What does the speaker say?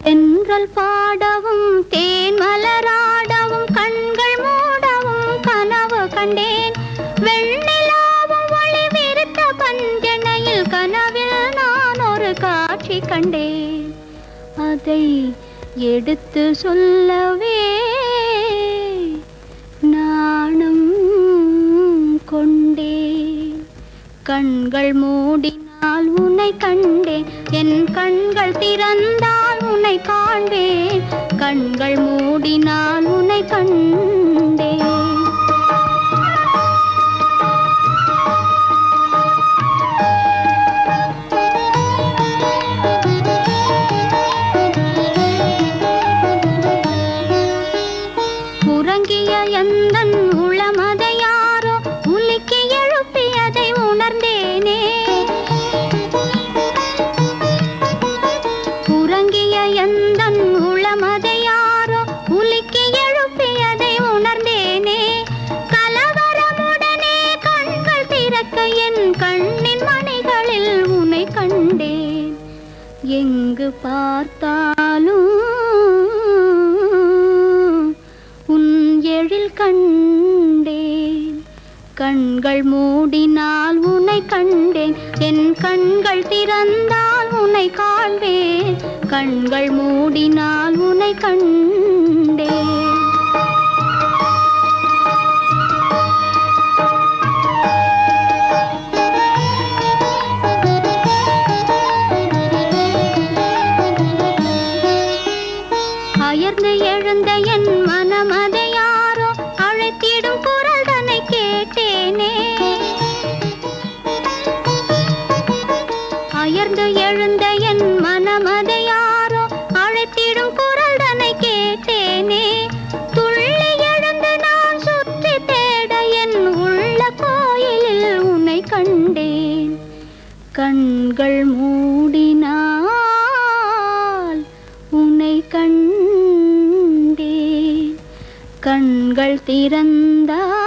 தென்றல் பாடவும் தேன் மலராடவும் கண்கள் மூடவும் கனவு கண்டேன். வெண்ணிலாவும் ஒளி விருத்த பஞ்சனையில் கனவில் நான் ஒரு காட்சி கண்டேன். அதை எடுத்து சொல்லவே நாணம் கொண்டேன். கண்கள் மூடினால் உன்னை கண்டேன், என் கண்கள் திறந்தால் உன்னை காண்பேன். கண்கள் மூடினால் உன்னை கண்டேன். உறங்கிய எந்தன் உளமதை யாரோ உலுக்கி எழுப்பியதை உணர்ந்தேனே. உறங்கிய எந்தன் உளமதை யாரோ உலுக்கி எழுப்பியதை உணர்ந்தேனே. கலவரமுடனே கண்கள் திறக்க என் கண்ணின் மணிகளில் உன்னை கண்டேன். எங்கு பார்த்தாலும் எழில் கண்டேன். கண்கள் மூடினால் உன்னை கண்டேன், என் கண்கள் திறந்தால் உன்னை காண்பேன். கண்கள் மூடினால் உன்னை கண்டேன். அயர்ந்து எழுந்த என் மனமதை யாரோ அழைத்திடும் குரல் தன்னை கேட்டேனே. அயர்ந்து எழுந்த என் மனமதை யாரோ அழைத்திடும் குரல் தன்னை கேட்டேனே. துள்ளி எழுந்து நான் சுற்றி தேட என் உள்ள கோயிலில் உன்னை கண்டேன். கண்கள் மூடினால் உன்னை கண்டேன். கண்கள் திறந்தால்